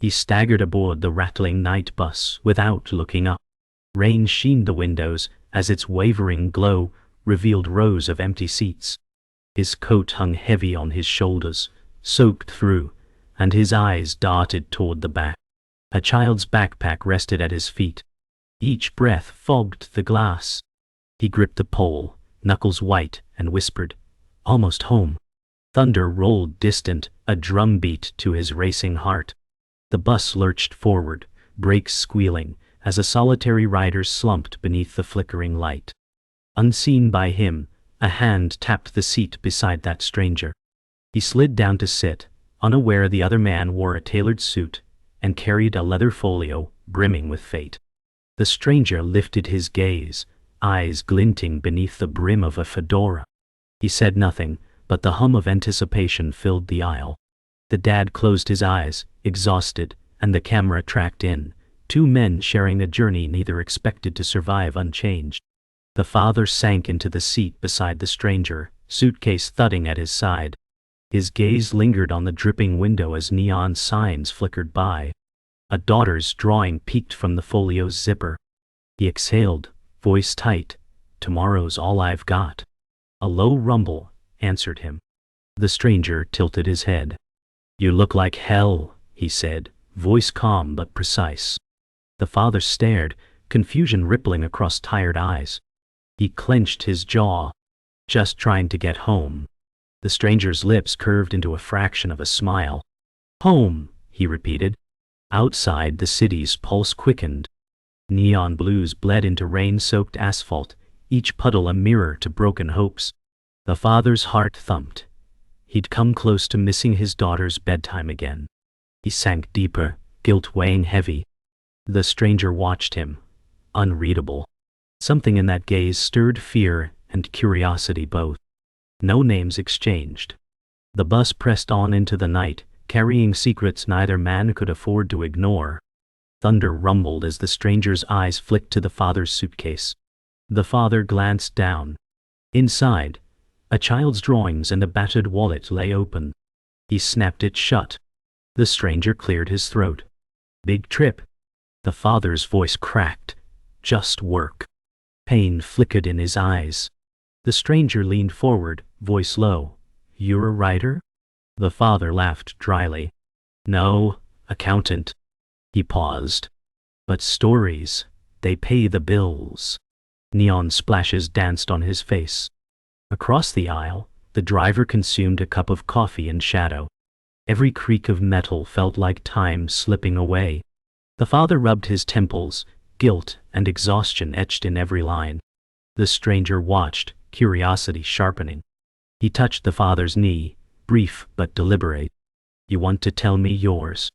He staggered aboard the rattling night bus without looking up. Rain sheened the windows as its wavering glow revealed rows of empty seats. His coat hung heavy on his shoulders, soaked through, and his eyes darted toward the back. A child's backpack rested at his feet. Each breath fogged the glass. He gripped the pole, knuckles white, and whispered, "Almost home." Thunder rolled distant, a drumbeat to his racing heart. The bus lurched forward, brakes squealing, as a solitary rider slumped beneath the flickering light. Unseen by him, a hand tapped the seat beside that stranger. He slid down to sit, unaware the other man wore a tailored suit and carried a leather folio brimming with fate. The stranger lifted his gaze, eyes glinting beneath the brim of a fedora. He said nothing, but the hum of anticipation filled the aisle. The dad closed his eyes, exhausted, and the camera tracked in, two men sharing a journey neither expected to survive unchanged. The father sank into the seat beside the stranger, suitcase thudding at his side. His gaze lingered on the dripping window as neon signs flickered by. A daughter's drawing peeked from the folio's zipper. He exhaled, voice tight, "Tomorrow's all I've got." A low rumble answered him. The stranger tilted his head. "You look like hell," he said, voice calm but precise. The father stared, confusion rippling across tired eyes. He clenched his jaw. "Just trying to get home." The stranger's lips curved into a fraction of a smile. "Home," he repeated. Outside, the city's pulse quickened. Neon blues bled into rain-soaked asphalt, each puddle a mirror to broken hopes. The father's heart thumped. He'd come close to missing his daughter's bedtime again. He sank deeper, guilt weighing heavy. The stranger watched him, unreadable. Something in that gaze stirred fear and curiosity both. No names exchanged. The bus pressed on into the night, carrying secrets neither man could afford to ignore. Thunder rumbled as the stranger's eyes flicked to the father's suitcase. The father glanced down. Inside, a child's drawings and a battered wallet lay open. He snapped it shut. The stranger cleared his throat. "Big trip." The father's voice cracked. "Just work." Pain flickered in his eyes. The stranger leaned forward, voice low. "You're a writer?" The father laughed dryly. "No, accountant." He paused. "But stories, they pay the bills." Neon splashes danced on his face. Across the aisle, the driver consumed a cup of coffee in shadow. Every creak of metal felt like time slipping away. The father rubbed his temples, guilt and exhaustion etched in every line. The stranger watched, curiosity sharpening. He touched the father's knee, brief but deliberate. "You want to tell me yours?"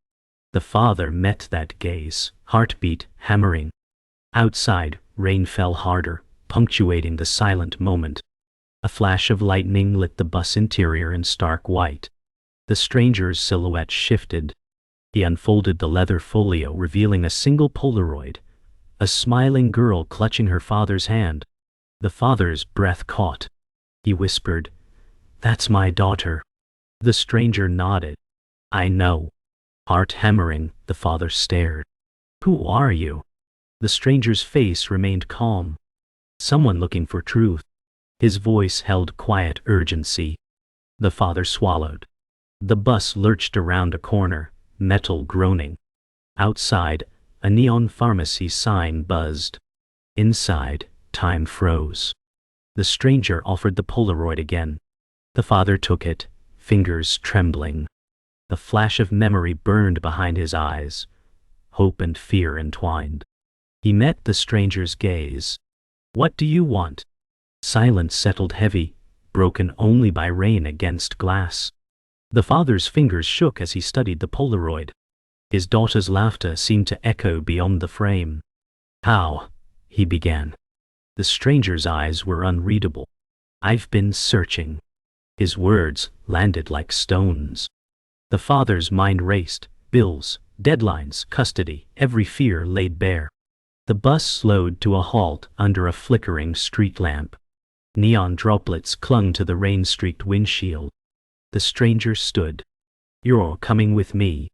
The father met that gaze, heartbeat hammering. Outside, rain fell harder, punctuating the silent moment. A flash of lightning lit the bus interior in stark white. The stranger's silhouette shifted. He unfolded the leather folio, revealing a single Polaroid, a smiling girl clutching her father's hand. The father's breath caught. He whispered, "That's my daughter." The stranger nodded. "I know." Heart hammering, the father stared. "Who are you?" The stranger's face remained calm. "Someone looking for truth." His voice held quiet urgency. The father swallowed. The bus lurched around a corner, metal groaning. Outside, a neon pharmacy sign buzzed. Inside, time froze. The stranger offered the Polaroid again. The father took it, fingers trembling. The flash of memory burned behind his eyes, hope and fear entwined. He met the stranger's gaze. "What do you want?" Silence settled heavy, broken only by rain against glass. The father's fingers shook as he studied the Polaroid. His daughter's laughter seemed to echo beyond the frame. "How?" he began. The stranger's eyes were unreadable. "I've been searching." His words landed like stones. The father's mind raced. Bills, deadlines, custody, every fear laid bare. The bus slowed to a halt under a flickering street lamp. Neon droplets clung to the rain-streaked windshield. The stranger stood. "You're coming with me."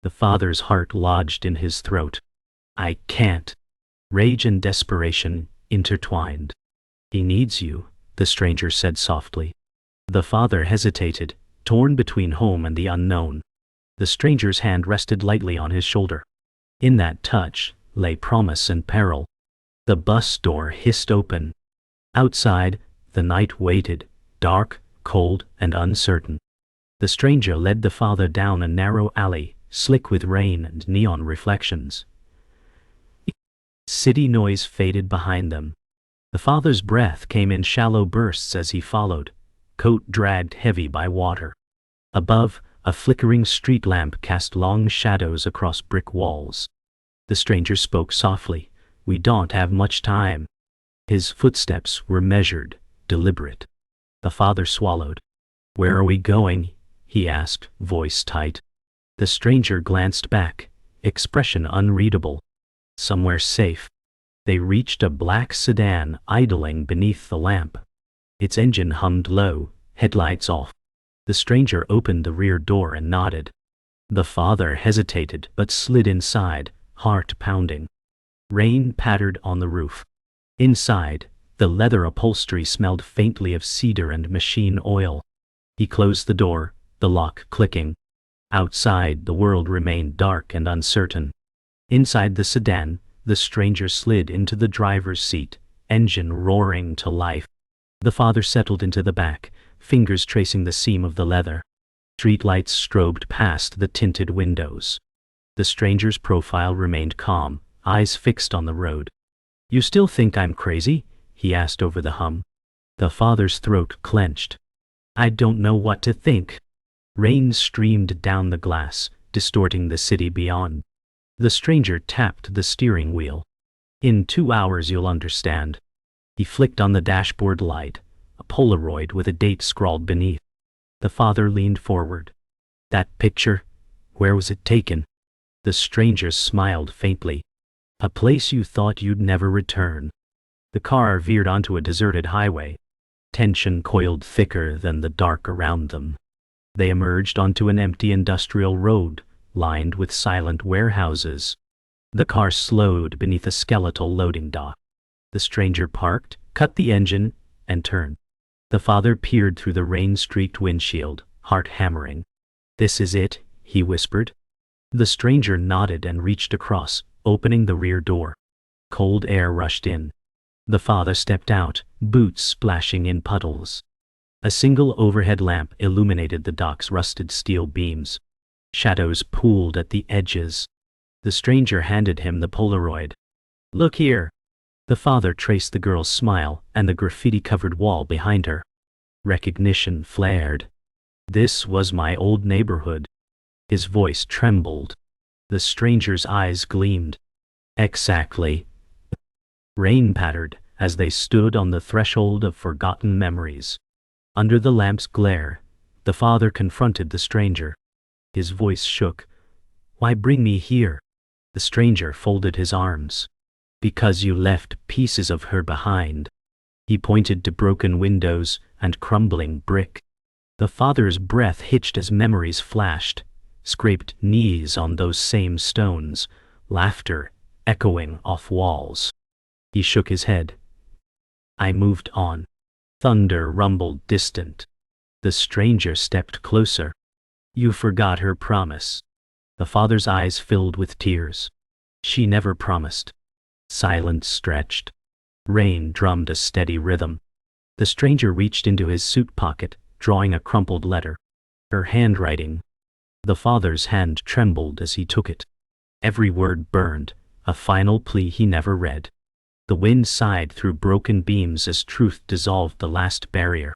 The father's heart lodged in his throat. I can't. Rage and desperation intertwined. He needs you, the stranger said softly. The father hesitated, torn between home and the unknown. The stranger's hand rested lightly on his shoulder. In that touch lay promise and peril. The bus door hissed open. Outside, the night waited, dark, cold, and uncertain. The stranger led the father down a narrow alley, slick with rain and neon reflections. City noise faded behind them. The father's breath came in shallow bursts as he followed, coat dragged heavy by water. Above, a flickering street lamp cast long shadows across brick walls. The stranger spoke softly. We don't have much time. His footsteps were measured, deliberate. The father swallowed. Where are we going? He asked, voice tight. The stranger glanced back, expression unreadable. Somewhere safe. They reached a black sedan idling beneath the lamp. Its engine hummed low, headlights off. The stranger opened the rear door and nodded. The father hesitated but slid inside, heart pounding. Rain pattered on the roof. Inside, the leather upholstery smelled faintly of cedar and machine oil. He closed the door, the lock clicking. Outside, the world remained dark and uncertain. Inside the sedan, the stranger slid into the driver's seat, engine roaring to life. The father settled into the back, fingers tracing the seam of the leather. Streetlights strobed past the tinted windows. The stranger's profile remained calm, eyes fixed on the road. You still think I'm crazy? He asked over the hum. The father's throat clenched. I don't know what to think. Rain streamed down the glass, distorting the city beyond. The stranger tapped the steering wheel. In 2 hours you'll understand. He flicked on the dashboard light, a Polaroid with a date scrawled beneath. The father leaned forward. That picture, where was it taken? The stranger smiled faintly. A place you thought you'd never return. The car veered onto a deserted highway. Tension coiled thicker than the dark around them. They emerged onto an empty industrial road, lined with silent warehouses. The car slowed beneath a skeletal loading dock. The stranger parked, cut the engine, and turned. The father peered through the rain-streaked windshield, heart hammering. This is it, he whispered. The stranger nodded and reached across, opening the rear door. Cold air rushed in. The father stepped out, boots splashing in puddles. A single overhead lamp illuminated the dock's rusted steel beams. Shadows pooled at the edges. The stranger handed him the Polaroid. Look here. The father traced the girl's smile and the graffiti-covered wall behind her. Recognition flared. This was my old neighborhood. His voice trembled. The stranger's eyes gleamed. Exactly. Rain pattered as they stood on the threshold of forgotten memories. Under the lamp's glare, the father confronted the stranger. His voice shook. Why bring me here? The stranger folded his arms. Because you left pieces of her behind. He pointed to broken windows and crumbling brick. The father's breath hitched as memories flashed, scraped knees on those same stones, laughter echoing off walls. He shook his head. I moved on. Thunder rumbled distant. The stranger stepped closer. You forgot her promise. The father's eyes filled with tears. She never promised. Silence stretched. Rain drummed a steady rhythm. The stranger reached into his suit pocket, drawing a crumpled letter. Her handwriting. The father's hand trembled as he took it. Every word burned, a final plea he never read. The wind sighed through broken beams as truth dissolved the last barrier.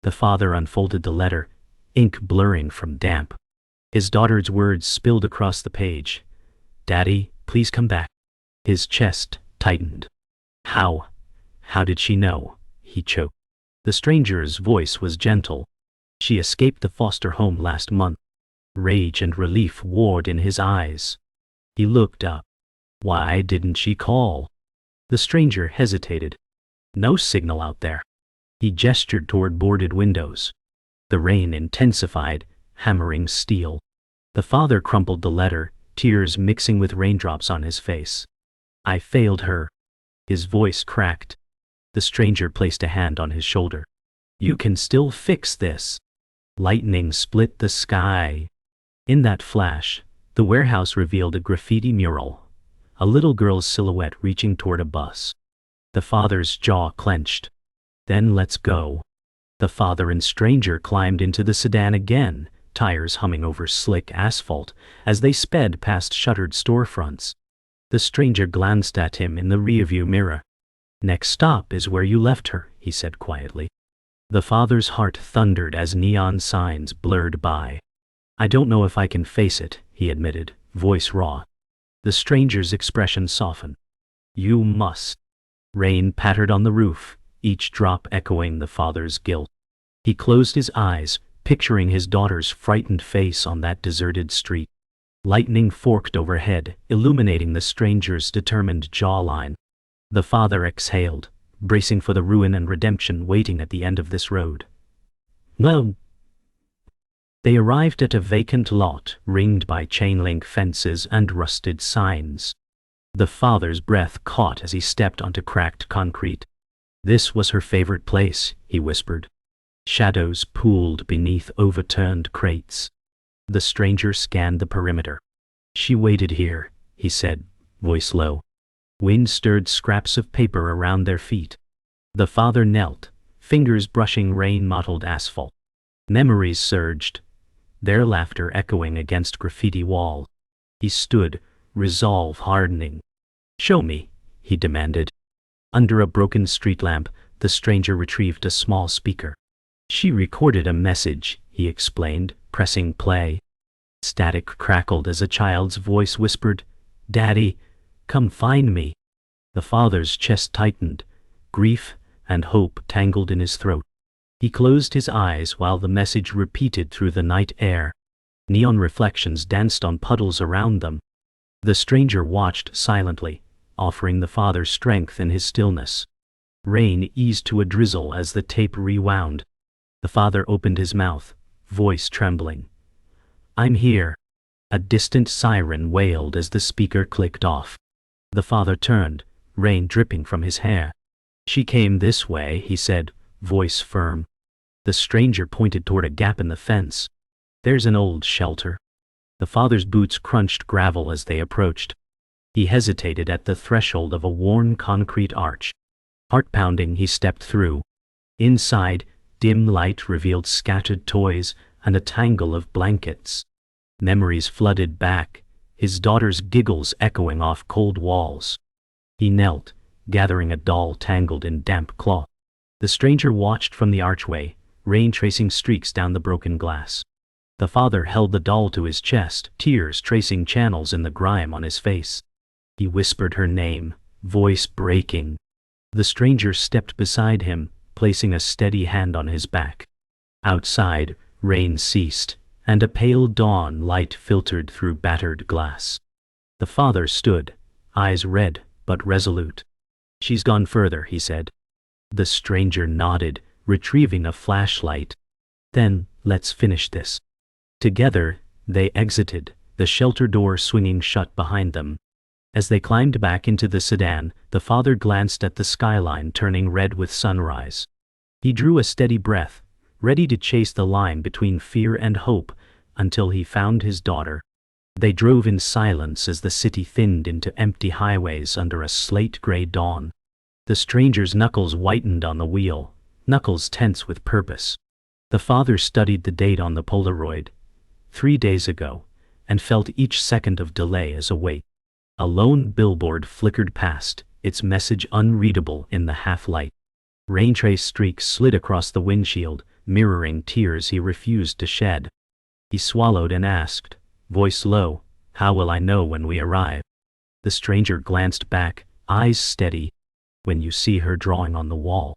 The father unfolded the letter, ink blurring from damp. His daughter's words spilled across the page. Daddy, please come back. His chest tightened. How did she know? He choked. The stranger's voice was gentle. She escaped the foster home last month. Rage and relief warred in his eyes. He looked up. Why didn't she call? The stranger hesitated. No signal out there. He gestured toward boarded windows. The rain intensified, hammering steel. The father crumpled the letter, tears mixing with raindrops on his face. I failed her. His voice cracked. The stranger placed a hand on his shoulder. You can still fix this. Lightning split the sky. In that flash, the warehouse revealed a graffiti mural, a little girl's silhouette reaching toward a bus. The father's jaw clenched. Then let's go. The father and stranger climbed into the sedan again, tires humming over slick asphalt as they sped past shuttered storefronts. The stranger glanced at him in the rearview mirror. Next stop is where you left her, he said quietly. The father's heart thundered as neon signs blurred by. I don't know if I can face it, he admitted, voice raw. The stranger's expression softened. You must. Rain pattered on the roof, each drop echoing the father's guilt. He closed his eyes, picturing his daughter's frightened face on that deserted street. Lightning forked overhead, illuminating the stranger's determined jawline. The father exhaled, bracing for the ruin and redemption waiting at the end of this road. No. They arrived at a vacant lot, ringed by chain-link fences and rusted signs. The father's breath caught as he stepped onto cracked concrete. This was her favorite place, he whispered. Shadows pooled beneath overturned crates. The stranger scanned the perimeter. She waited here, he said, voice low. Wind stirred scraps of paper around their feet. The father knelt, fingers brushing rain-mottled asphalt. Memories surged, their laughter echoing against graffiti walls. He stood, resolve hardening. Show me, he demanded. Under a broken street lamp, the stranger retrieved a small speaker. She recorded a message, he explained, pressing play. Static crackled as a child's voice whispered, Daddy, come find me. The father's chest tightened, grief and hope tangled in his throat. He closed his eyes while the message repeated through the night air. Neon reflections danced on puddles around them. The stranger watched silently, offering the father strength in his stillness. Rain eased to a drizzle as the tape rewound. The father opened his mouth, voice trembling. I'm here. A distant siren wailed as the speaker clicked off. The father turned, rain dripping from his hair. She came this way, he said, voice firm. The stranger pointed toward a gap in the fence. There's an old shelter. The father's boots crunched gravel as they approached. He hesitated at the threshold of a worn concrete arch. Heart-pounding, he stepped through. Inside, dim light revealed scattered toys and a tangle of blankets. Memories flooded back, his daughter's giggles echoing off cold walls. He knelt, gathering a doll tangled in damp cloth. The stranger watched from the archway, rain tracing streaks down the broken glass. The father held the doll to his chest, tears tracing channels in the grime on his face. He whispered her name, voice breaking. The stranger stepped beside him, placing a steady hand on his back. Outside, rain ceased, and a pale dawn light filtered through battered glass. The father stood, eyes red but resolute. She's gone further, he said. The stranger nodded, retrieving a flashlight. Then, let's finish this. Together, they exited, the shelter door swinging shut behind them. As they climbed back into the sedan, the father glanced at the skyline turning red with sunrise. He drew a steady breath, ready to chase the line between fear and hope, until he found his daughter. They drove in silence as the city thinned into empty highways under a slate-gray dawn. The stranger's knuckles whitened on the wheel, knuckles tense with purpose. The father studied the date on the Polaroid, 3 days ago, and felt each second of delay as a weight. A lone billboard flickered past, its message unreadable in the half-light. Rain-trace streaks slid across the windshield, mirroring tears he refused to shed. He swallowed and asked, voice low, how will I know when we arrive? The stranger glanced back, eyes steady. When you see her drawing on the wall.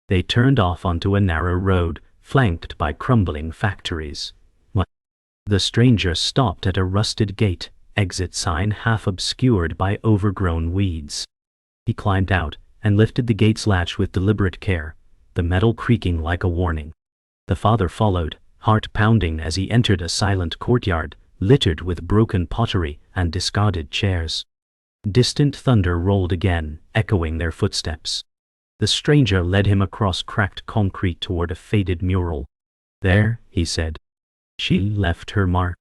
They turned off onto a narrow road, flanked by crumbling factories. What? The stranger stopped at a rusted gate, exit sign half obscured by overgrown weeds. He climbed out and lifted the gate's latch with deliberate care, the metal creaking like a warning. The father followed, heart pounding as he entered a silent courtyard, littered with broken pottery and discarded chairs. Distant thunder rolled again, echoing their footsteps. The stranger led him across cracked concrete toward a faded mural. "There," he said. She left her mark.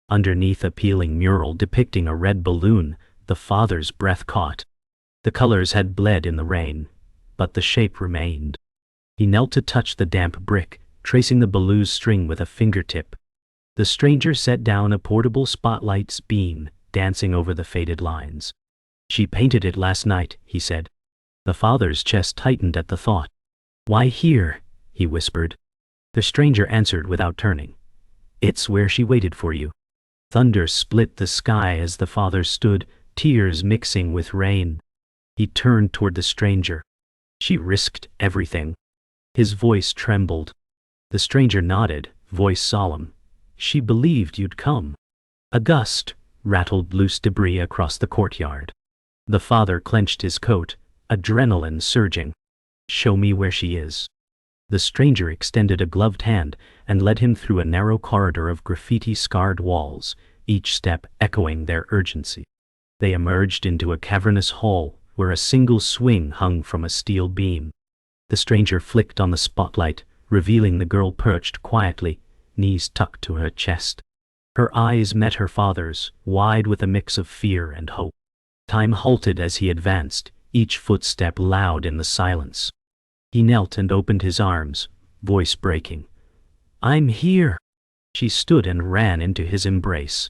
Underneath a peeling mural depicting a red balloon, the father's breath caught. The colors had bled in the rain, but the shape remained. He knelt to touch the damp brick, tracing the balloon's string with a fingertip. The stranger set down a portable spotlight's beam, dancing over the faded lines. "She painted it last night," he said. The father's chest tightened at the thought. "Why here?" he whispered. The stranger answered without turning. "It's where she waited for you." Thunder split the sky as the father stood, tears mixing with rain. He turned toward the stranger. "She risked everything." His voice trembled. The stranger nodded, voice solemn. "She believed you'd come." A gust rattled loose debris across the courtyard. The father clenched his coat, adrenaline surging. "Show me where she is." The stranger extended a gloved hand and led him through a narrow corridor of graffiti-scarred walls, each step echoing their urgency. They emerged into a cavernous hall where a single swing hung from a steel beam. The stranger flicked on the spotlight, revealing the girl perched quietly, knees tucked to her chest. Her eyes met her father's, wide with a mix of fear and hope. Time halted as he advanced, each footstep loud in the silence. He knelt and opened his arms, voice breaking. "I'm here!" She stood and ran into his embrace.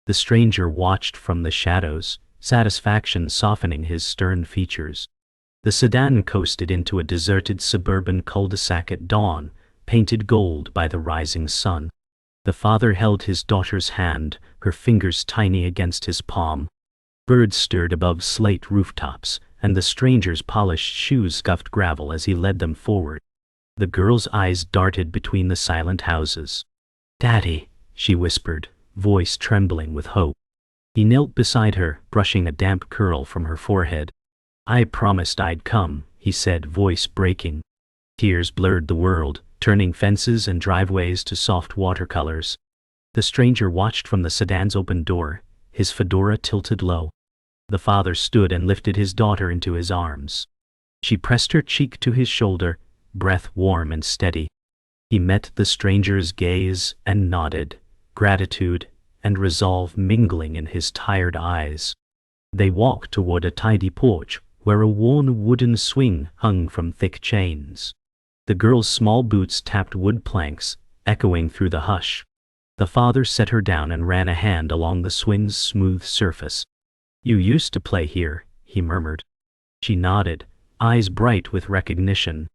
The stranger watched from the shadows, satisfaction softening his stern features. The sedan coasted into a deserted suburban cul-de-sac at dawn, painted gold by the rising sun. The father held his daughter's hand, her fingers tiny against his palm. Birds stirred above slate rooftops, and the stranger's polished shoes scuffed gravel as he led them forward. The girl's eyes darted between the silent houses. "Daddy," she whispered, voice trembling with hope. He knelt beside her, brushing a damp curl from her forehead. "I promised I'd come," he said, voice breaking. Tears blurred the world, turning fences and driveways to soft watercolors. The stranger watched from the sedan's open door, his fedora tilted low. The father stood and lifted his daughter into his arms. She pressed her cheek to his shoulder, breath warm and steady. He met the stranger's gaze and nodded, gratitude and resolve mingling in his tired eyes. They walked toward a tidy porch, where a worn wooden swing hung from thick chains. The girl's small boots tapped wood planks, echoing through the hush. The father set her down and ran a hand along the swing's smooth surface. "You used to play here," he murmured. She nodded, eyes bright with recognition.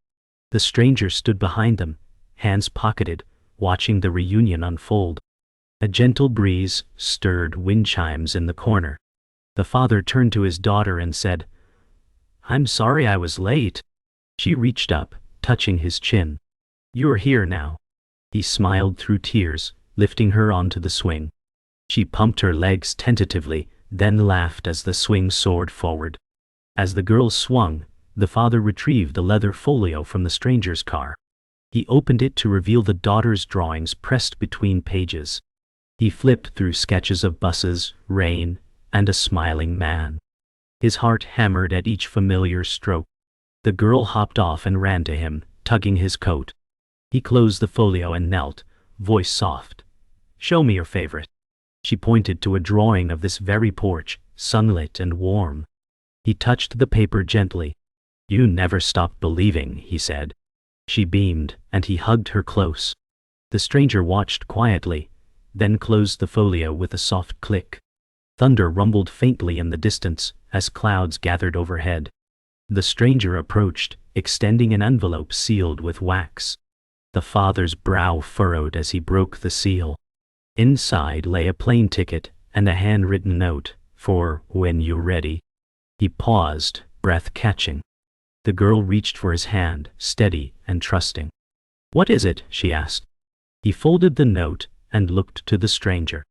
The stranger stood behind them, hands pocketed, watching the reunion unfold. A gentle breeze stirred wind chimes in the corner. The father turned to his daughter and said, "I'm sorry I was late." She reached up, touching his chin. "You're here now." He smiled through tears, lifting her onto the swing. She pumped her legs tentatively, then laughed as the swing soared forward. As the girl swung, the father retrieved the leather folio from the stranger's car. He opened it to reveal the daughter's drawings pressed between pages. He flipped through sketches of buses, rain, and a smiling man. His heart hammered at each familiar stroke. The girl hopped off and ran to him, tugging his coat. He closed the folio and knelt, voice soft. "Show me your favorite." She pointed to a drawing of this very porch, sunlit and warm. He touched the paper gently. "You never stopped believing," he said. She beamed, and he hugged her close. The stranger watched quietly, then closed the folio with a soft click. Thunder rumbled faintly in the distance as clouds gathered overhead. The stranger approached, extending an envelope sealed with wax. The father's brow furrowed as he broke the seal. Inside lay a plane ticket and a handwritten note, "For when you're ready." He paused, breath catching. The girl reached for his hand, steady and trusting. "What is it?" she asked. He folded the note and looked to the stranger.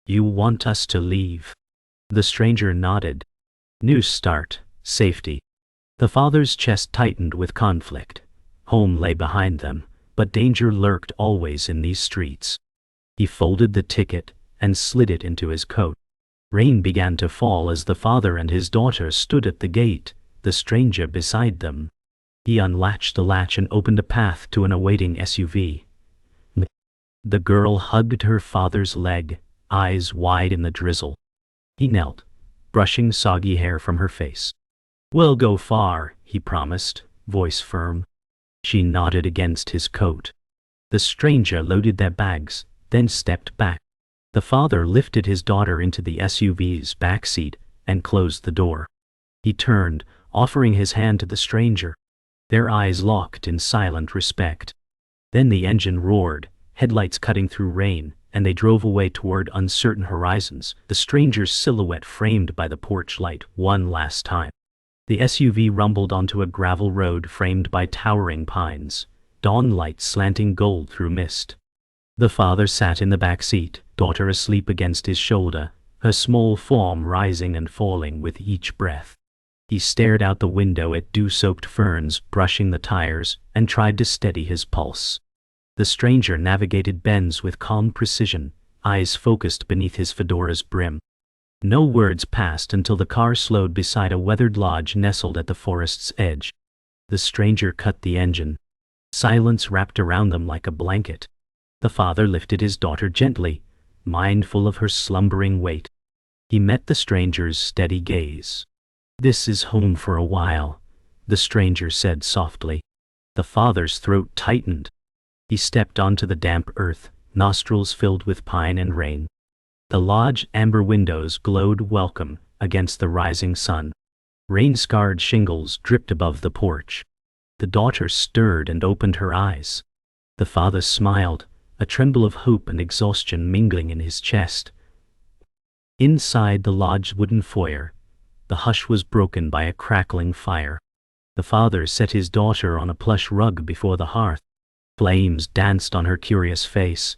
"You want us to leave." The stranger nodded. New start, safety. The father's chest tightened with conflict. Home lay behind them, but danger lurked always in these streets. He folded the ticket and slid it into his coat. Rain began to fall as the father and his daughter stood at the gate, the stranger beside them. He unlatched the latch and opened a path to an awaiting SUV. The girl hugged her father's leg, eyes wide in the drizzle. He knelt, brushing soggy hair from her face. "We'll go far," he promised, voice firm. She nodded against his coat. The stranger loaded their bags, then stepped back. The father lifted his daughter into the SUV's back seat and closed the door. He turned, offering his hand to the stranger. Their eyes locked in silent respect. Then the engine roared, headlights cutting through rain, and they drove away toward uncertain horizons, the stranger's silhouette framed by the porch light one last time. The SUV rumbled onto a gravel road framed by towering pines, dawn light slanting gold through mist. The father sat in the back seat, daughter asleep against his shoulder, her small form rising and falling with each breath. He stared out the window at dew-soaked ferns brushing the tires and tried to steady his pulse. The stranger navigated bends with calm precision, eyes focused beneath his fedora's brim. No words passed until the car slowed beside a weathered lodge nestled at the forest's edge. The stranger cut the engine. Silence wrapped around them like a blanket. The father lifted his daughter gently, mindful of her slumbering weight. He met the stranger's steady gaze. "This is home for a while," the stranger said softly. The father's throat tightened. He stepped onto the damp earth, nostrils filled with pine and rain. The lodge amber windows glowed welcome against the rising sun. Rain-scarred shingles dripped above the porch. The daughter stirred and opened her eyes. The father smiled, a tremble of hope and exhaustion mingling in his chest. Inside the lodge's wooden foyer, the hush was broken by a crackling fire. The father set his daughter on a plush rug before the hearth. Flames danced on her curious face,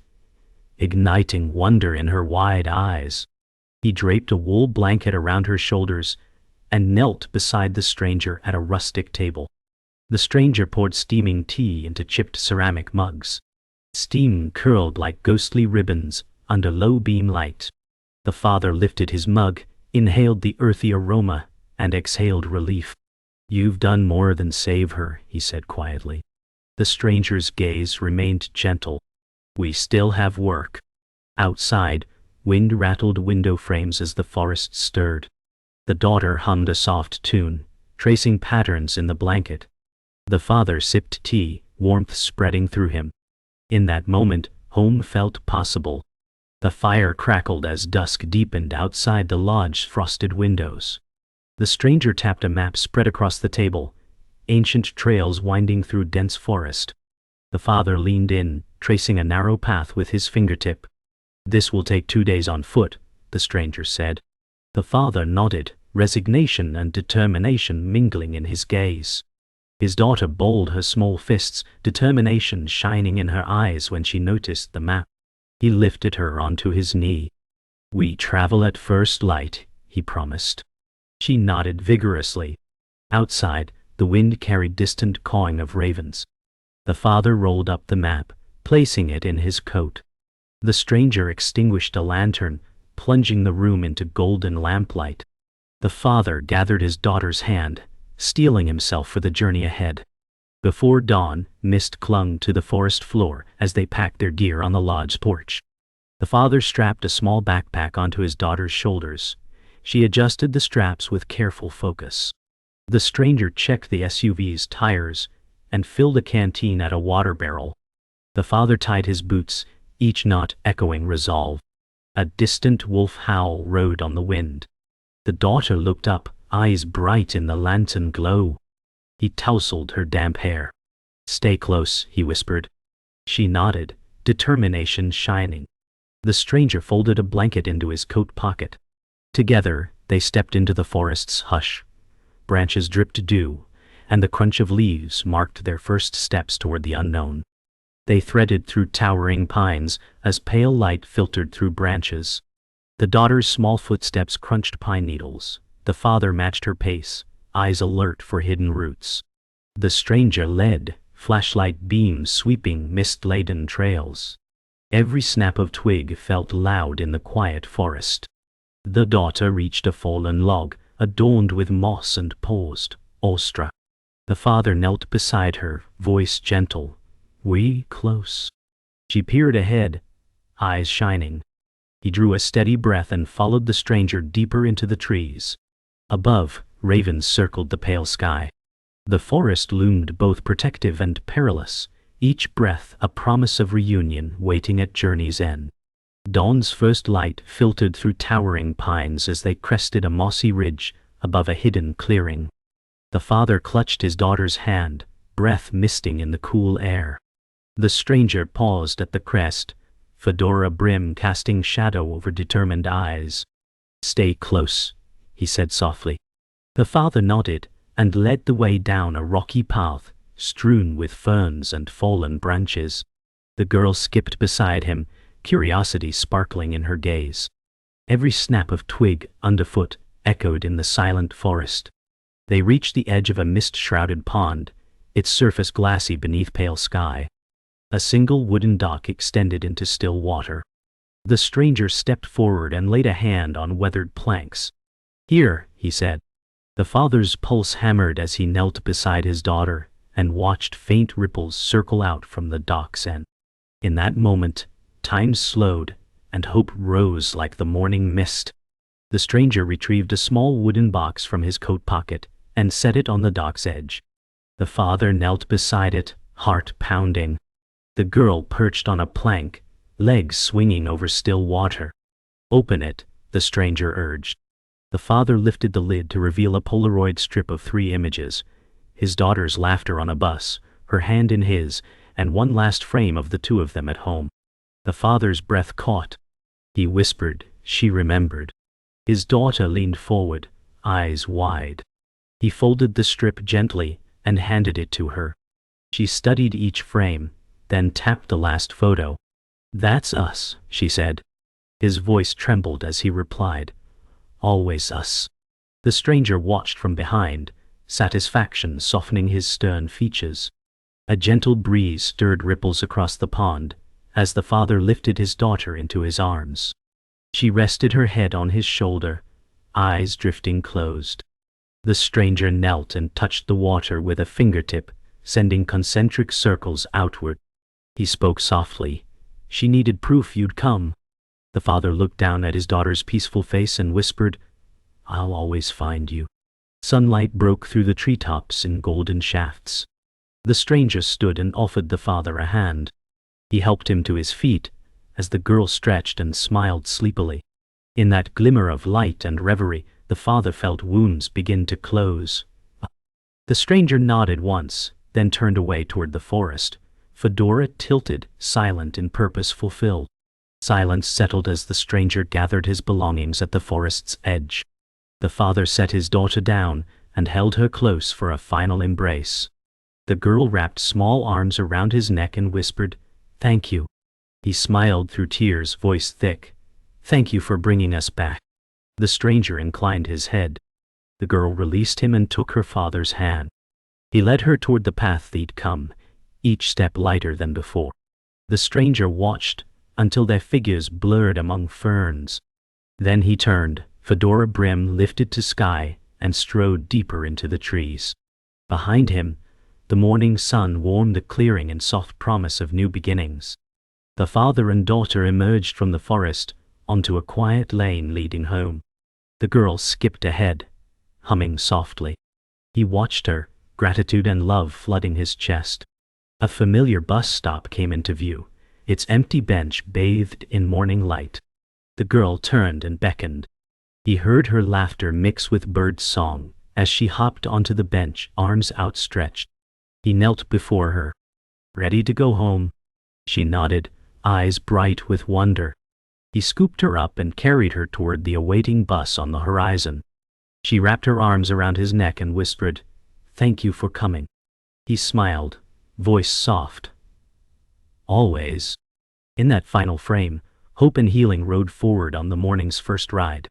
igniting wonder in her wide eyes. He draped a wool blanket around her shoulders and knelt beside the stranger at a rustic table. The stranger poured steaming tea into chipped ceramic mugs. Steam curled like ghostly ribbons under low beam light. The father lifted his mug, inhaled the earthy aroma, and exhaled relief. "You've done more than save her," he said quietly. The stranger's gaze remained gentle. "We still have work." Outside, wind rattled window frames as the forest stirred. The daughter hummed a soft tune, tracing patterns in the blanket. The father sipped tea, warmth spreading through him. In that moment, home felt possible. The fire crackled as dusk deepened outside the lodge's frosted windows. The stranger tapped a map spread across the table, ancient trails winding through dense forest. The father leaned in, tracing a narrow path with his fingertip. "This will take 2 days on foot," the stranger said. The father nodded, resignation and determination mingling in his gaze. His daughter balled her small fists, determination shining in her eyes when she noticed the map. He lifted her onto his knee. "We travel at first light," he promised. She nodded vigorously. Outside, the wind carried distant cawing of ravens. The father rolled up the map, placing it in his coat. The stranger extinguished a lantern, plunging the room into golden lamplight. The father gathered his daughter's hand, steeling himself for the journey ahead. Before dawn, mist clung to the forest floor as they packed their gear on the lodge porch. The father strapped a small backpack onto his daughter's shoulders. She adjusted the straps with careful focus. The stranger checked the SUV's tires and filled a canteen at a water barrel. The father tied his boots, each knot echoing resolve. A distant wolf howl rode on the wind. The daughter looked up, eyes bright in the lantern glow. He tousled her damp hair. "Stay close," he whispered. She nodded, determination shining. The stranger folded a blanket into his coat pocket. Together, they stepped into the forest's hush. Branches dripped dew, and the crunch of leaves marked their first steps toward the unknown. They threaded through towering pines as pale light filtered through branches. The daughter's small footsteps crunched pine needles. The father matched her pace, eyes alert for hidden roots. The stranger led, flashlight beams sweeping mist-laden trails. Every snap of twig felt loud in the quiet forest. The daughter reached a fallen log, adorned with moss, and paused, awestruck. The father knelt beside her, voice gentle. "We close?" She peered ahead, eyes shining. He drew a steady breath and followed the stranger deeper into the trees. Above, ravens circled the pale sky. The forest loomed both protective and perilous, each breath a promise of reunion waiting at journey's end. Dawn's first light filtered through towering pines as they crested a mossy ridge above a hidden clearing. The father clutched his daughter's hand, breath misting in the cool air. The stranger paused at the crest, fedora brim casting shadow over determined eyes. "Stay close," he said softly. The father nodded and led the way down a rocky path, strewn with ferns and fallen branches. The girl skipped beside him, curiosity sparkling in her gaze. Every snap of twig underfoot echoed in the silent forest. They reached the edge of a mist-shrouded pond, its surface glassy beneath pale sky. A single wooden dock extended into still water. The stranger stepped forward and laid a hand on weathered planks. "Here," he said. The father's pulse hammered as he knelt beside his daughter and watched faint ripples circle out from the dock's end. In that moment, time slowed, and hope rose like the morning mist. The stranger retrieved a small wooden box from his coat pocket and set it on the dock's edge. The father knelt beside it, heart pounding. The girl perched on a plank, legs swinging over still water. "Open it," the stranger urged. The father lifted the lid to reveal a Polaroid strip of 3 images, his daughter's laughter on a bus, her hand in his, and one last frame of the two of them at home. The father's breath caught. He whispered, "She remembered." His daughter leaned forward, eyes wide. He folded the strip gently and handed it to her. She studied each frame, then tapped the last photo. "That's us," she said. His voice trembled as he replied, "Always us." The stranger watched from behind, satisfaction softening his stern features. A gentle breeze stirred ripples across the pond as the father lifted his daughter into his arms. She rested her head on his shoulder, eyes drifting closed. The stranger knelt and touched the water with a fingertip, sending concentric circles outward. He spoke softly. "She needed proof you'd come." The father looked down at his daughter's peaceful face and whispered, "I'll always find you." Sunlight broke through the treetops in golden shafts. The stranger stood and offered the father a hand. He helped him to his feet as the girl stretched and smiled sleepily. In that glimmer of light and reverie, the father felt wounds begin to close. The stranger nodded once, then turned away toward the forest, fedora tilted, silent in purpose fulfilled. Silence settled as the stranger gathered his belongings at the forest's edge. The father set his daughter down and held her close for a final embrace. The girl wrapped small arms around his neck and whispered, "Thank you." He smiled through tears, voice thick, "Thank you for bringing us back." The stranger inclined his head. The girl released him and took her father's hand. He led her toward the path they'd come, each step lighter than before. The stranger watched until their figures blurred among ferns. Then he turned, fedora brim lifted to sky, and strode deeper into the trees. Behind him, the morning sun warmed the clearing in soft promise of new beginnings. The father and daughter emerged from the forest onto a quiet lane leading home. The girl skipped ahead, humming softly. He watched her, gratitude and love flooding his chest. A familiar bus stop came into view, its empty bench bathed in morning light. The girl turned and beckoned. He heard her laughter mix with bird song as she hopped onto the bench, arms outstretched. He knelt before her. "Ready to go home?" She nodded, eyes bright with wonder. He scooped her up and carried her toward the awaiting bus on the horizon. She wrapped her arms around his neck and whispered, "Thank you for coming." He smiled, voice soft. "Always." In that final frame, hope and healing rode forward on the morning's first ride.